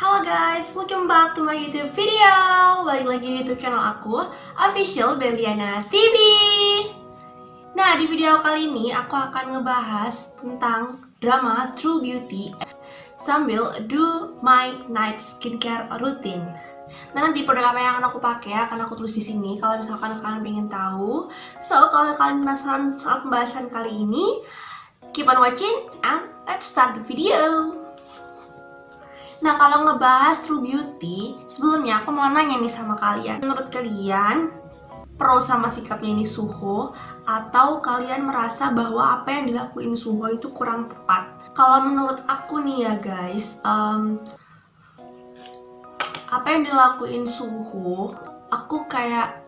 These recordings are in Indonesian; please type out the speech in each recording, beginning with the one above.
Halo guys, welcome back to my YouTube video. Balik lagi di YouTube channel aku, Official Berliana TV. Nah, di video kali ini aku akan ngebahas tentang drama True Beauty sambil do my night skincare routine. Nah, nanti produk apa yang akan aku pakai akan aku tulis di sini kalau misalkan kalian pengen tahu. So, kalau kalian penasaran soal pembahasan kali ini, keep on watching and let's start the video. Nah, kalau ngebahas True Beauty, sebelumnya aku mau nanya nih sama kalian. Menurut kalian, pro sama sikapnya ini Suho, atau kalian merasa bahwa apa yang dilakuin Suho itu kurang tepat? Kalau menurut aku nih ya guys, apa yang dilakuin Suho, aku kayak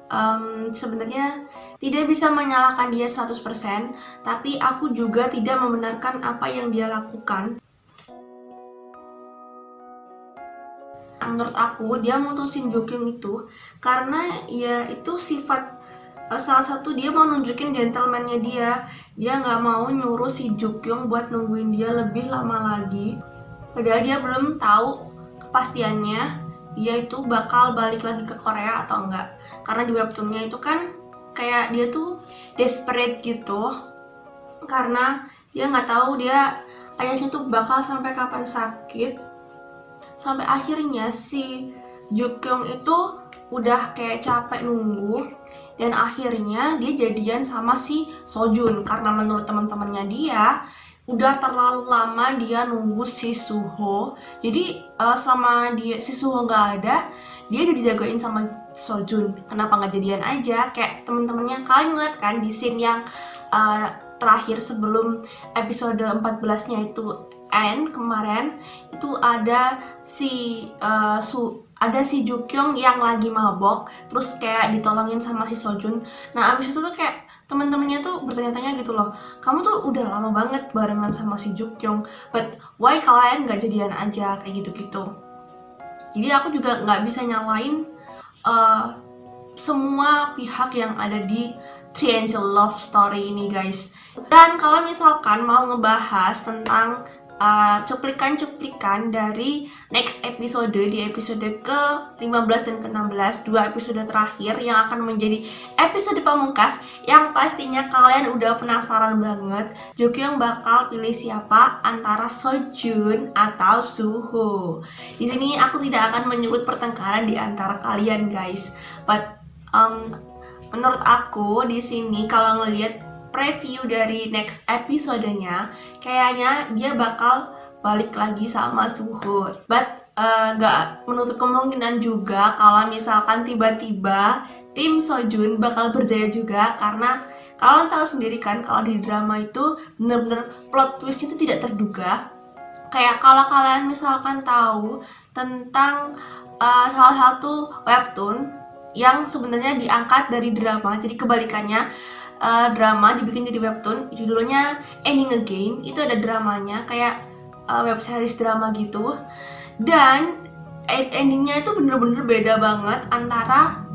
sebenarnya tidak bisa menyalahkan dia 100%, tapi aku juga tidak membenarkan apa yang dia lakukan. Menurut aku dia mutusin Jokyung itu karena ya itu sifat salah satu dia mau nunjukin gentlemannya dia nggak mau nyuruh si Jokyung buat nungguin dia lebih lama lagi, padahal dia belum tahu kepastiannya dia itu bakal balik lagi ke Korea atau enggak, karena di webtoonnya itu kan kayak dia tuh desperate gitu karena dia nggak tahu dia ayahnya tuh bakal sampai kapan sakit. Sampai akhirnya si Jokyung itu udah kayak capek nunggu dan akhirnya dia jadian sama si Sojun karena menurut teman-temannya dia udah terlalu lama dia nunggu si Suho. Jadi selama si Suho nggak ada, dia udah dijagain sama Sojun. Kenapa nggak jadian aja? Kayak teman-temannya, kalian ngeliat kan di scene yang terakhir sebelum episode 14-nya itu kemarin itu ada si Jokyung yang lagi mabok, terus kayak ditolongin sama si Sojun. Nah abis itu tuh kayak teman-temannya tuh bertanya-tanya gitu loh, kamu tuh udah lama banget barengan sama si Jokyung, but why kalian nggak jadian aja, kayak gitu-gitu. Jadi aku juga nggak bisa nyalain semua pihak yang ada di Triangle Love Story ini guys. Dan kalau misalkan mau ngebahas tentang cuplikan-cuplikan dari next episode, di episode ke-15 dan ke-16, 2 episode terakhir yang akan menjadi episode pamungkas, yang pastinya kalian udah penasaran banget Jokyung bakal pilih siapa antara Sojun atau Suho. Di sini aku tidak akan menyulut pertengkaran di antara kalian guys, but menurut aku di sini kalau ngelihat preview dari next episodenya, kayaknya dia bakal balik lagi sama Suho. But gak menutup kemungkinan juga kalau misalkan tiba-tiba tim Sojun bakal berjaya juga, karena kalian tahu sendiri kan kalau di drama itu bener-bener plot twist itu tidak terduga. Kayak kalau kalian misalkan tahu tentang salah satu webtoon yang sebenarnya diangkat dari drama, jadi kebalikannya, drama dibikin jadi webtoon, judulnya Ending a Game. Itu ada dramanya kayak web series drama gitu, dan endingnya itu bener-bener beda banget antara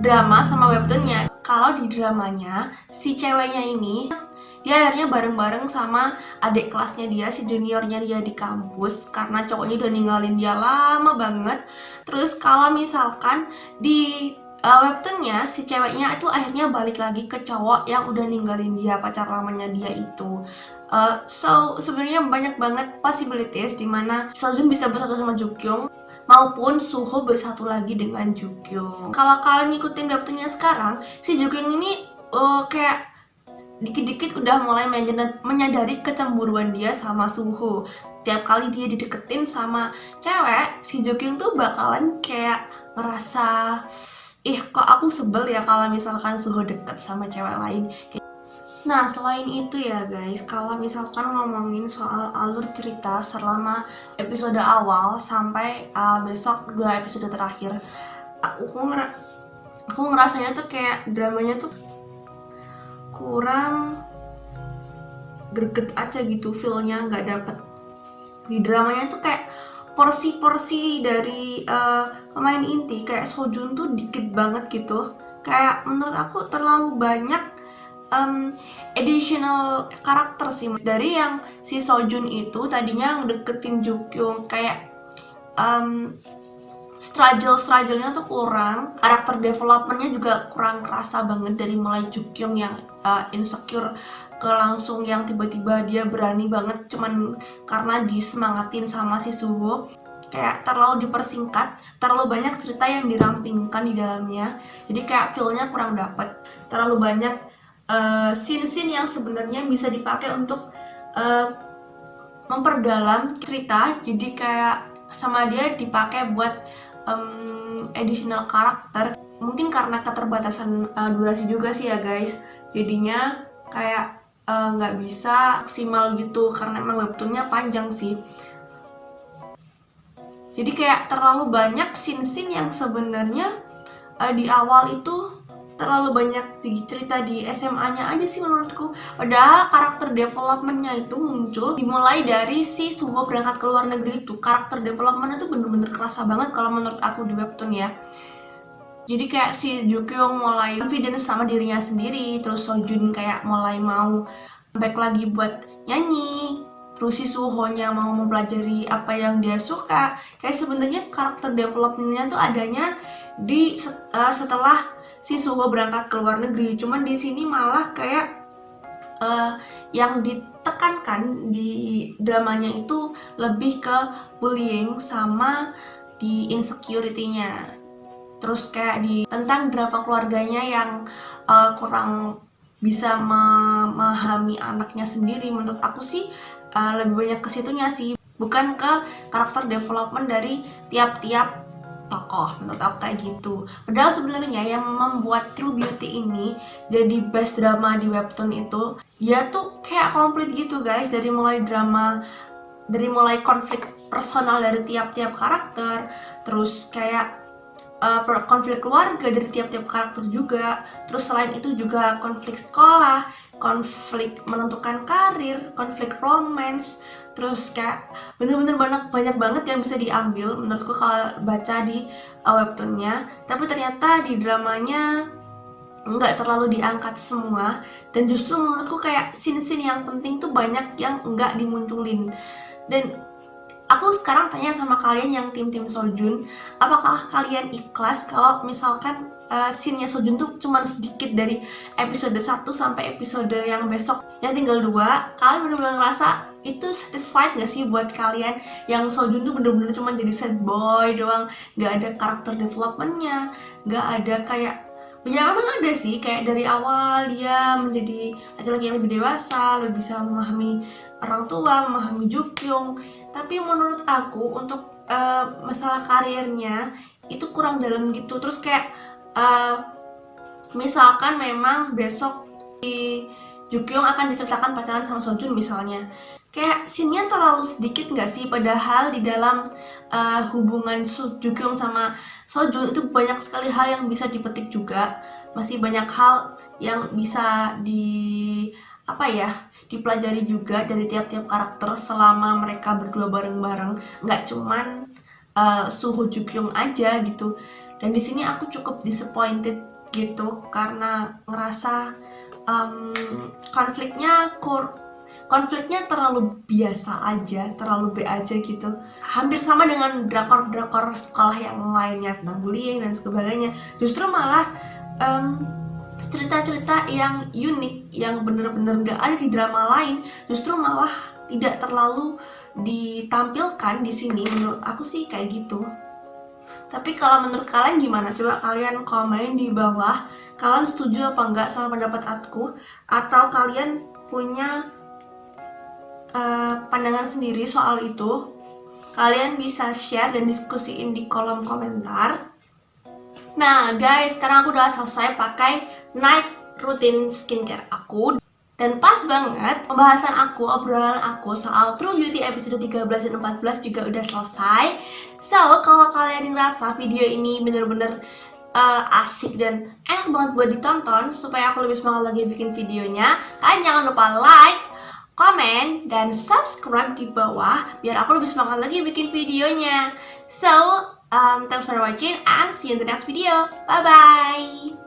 drama sama webtoonnya. Kalau di dramanya si ceweknya ini dia akhirnya bareng-bareng sama adik kelasnya dia, si juniornya dia di kampus, karena cowoknya udah ninggalin dia lama banget. Terus kalau misalkan di webtoonnya si ceweknya itu akhirnya balik lagi ke cowok yang udah ninggalin dia, pacar lamanya dia itu. So sebenarnya banyak banget possibilities dimana Sojun bisa bersatu sama Jokyung maupun Suho bersatu lagi dengan Jokyung. Kalau kalian ngikutin webtoonnya sekarang, si Jokyung ini kayak dikit-dikit udah mulai menyadari kecemburuan dia sama Suho. Tiap kali dia dideketin sama cewek, si Jokyung tuh bakalan kayak merasa, kok aku sebel ya kalau misalkan Suho deket sama cewek lain. Nah, selain itu ya guys, kalau misalkan ngomongin soal alur cerita selama episode awal sampai besok 2 episode terakhir, aku ngerasanya tuh kayak dramanya tuh kurang greget aja gitu, feelnya nggak dapet. Di dramanya tuh kayak porsi-porsi dari pemain inti kayak Sojun tuh dikit banget gitu. Kayak menurut aku terlalu banyak additional karakter sih. Dari yang si Sojun itu tadinya deketin Jokyung, kayak struggle-nya tuh kurang, karakter developmentnya juga kurang kerasa banget dari mulai Jukyung yang insecure ke langsung yang tiba-tiba dia berani banget cuman karena disemangatin sama si Suho. Kayak terlalu dipersingkat, terlalu banyak cerita yang dirampingkan di dalamnya, jadi kayak feel-nya kurang dapet. Terlalu banyak scene-scene yang sebenarnya bisa dipakai untuk memperdalam cerita, jadi kayak sama dia dipakai buat additional karakter. Mungkin karena keterbatasan durasi juga sih ya guys, jadinya kayak nggak bisa maksimal gitu karena emang webtoonnya panjang sih. Jadi kayak terlalu banyak scene-scene yang sebenarnya di awal itu terlalu banyak cerita di SMA-nya aja sih menurutku. Padahal karakter development-nya itu muncul dimulai dari si Suho berangkat ke luar negeri itu. Karakter development itu bener-bener kerasa banget kalau menurut aku di webtoon ya. Jadi kayak si Jukyung mulai confidence sama dirinya sendiri, terus Sojun kayak mulai mau back lagi buat nyanyi, terus si Suho-nya mau mempelajari apa yang dia suka. Kayak sebenarnya karakter development-nya tuh adanya di setelah si Suho berangkat ke luar negeri. Cuman di sini malah kayak yang ditekankan di dramanya itu lebih ke bullying sama di insecurity-nya. Terus kayak tentang drama keluarganya yang kurang bisa memahami anaknya sendiri. Menurut aku sih lebih banyak ke situnya sih, bukan ke karakter development dari tiap-tiap tokoh. Menurut aku kayak gitu. Padahal sebenarnya yang membuat True Beauty ini jadi best drama di webtoon itu, dia tuh kayak komplit gitu guys, dari mulai konflik personal dari tiap-tiap karakter, terus kayak konflik keluarga dari tiap-tiap karakter juga. Terus selain itu juga konflik sekolah, konflik menentukan karir, konflik romance. Terus kayak bener-bener banyak banget yang bisa diambil menurutku kalau baca di webtoonnya. Tapi ternyata di dramanya nggak terlalu diangkat semua, dan justru menurutku kayak scene-scene yang penting tuh banyak yang nggak dimunculin. Dan aku sekarang tanya sama kalian yang tim Sojun, apakah kalian ikhlas kalau misalkan scene-nya Sojun tuh cuma sedikit dari episode 1 sampai episode yang besok yang tinggal 2, kalian bener-bener ngerasa itu satisfied gak sih buat kalian yang Sojun tuh bener-bener cuma jadi sad boy doang, gak ada karakter development-nya, gak ada kayak, ya memang ada sih kayak dari awal dia menjadi laki-laki yang lebih dewasa, lebih bisa memahami orang tua, memahami Jukyung. Tapi menurut aku untuk masalah karirnya itu kurang dalam gitu. Terus kayak misalkan memang besok si Jukyung akan diceritakan pacaran sama Sojun misalnya, kayak scene-nya terlalu sedikit nggak sih? Padahal di dalam hubungan Jukyung sama Sojun itu banyak sekali hal yang bisa dipetik juga. Masih banyak hal yang bisa dipelajari juga dari tiap-tiap karakter selama mereka berdua bareng-bareng, nggak cuman Suho Jukyung aja gitu. Dan di sini aku cukup disappointed gitu karena ngerasa konfliknya terlalu biasa aja, terlalu B aja gitu. Hampir sama dengan drakor sekolah yang lainnya tentang bullying dan sebagainya. Justru malah cerita-cerita yang unik, yang bener-bener gak ada di drama lain, justru malah tidak terlalu ditampilkan di sini. Menurut aku sih kayak gitu. Tapi kalau menurut kalian gimana? Coba kalian komen di bawah. Kalian setuju apa enggak sama pendapat aku? Atau kalian punya pandangan sendiri soal itu? Kalian bisa share dan diskusiin di kolom komentar. Nah guys, sekarang aku udah selesai pakai night routine skincare aku. Dan pas banget pembahasan obrolan aku soal True Beauty episode 13 dan 14 juga udah selesai. So, kalau kalian ngerasa video ini bener-bener asik dan enak banget buat ditonton, supaya aku lebih semangat lagi bikin videonya, kalian jangan lupa like, komen, dan subscribe di bawah biar aku lebih semangat lagi bikin videonya. So, thanks for watching and see you in the next video. Bye-bye!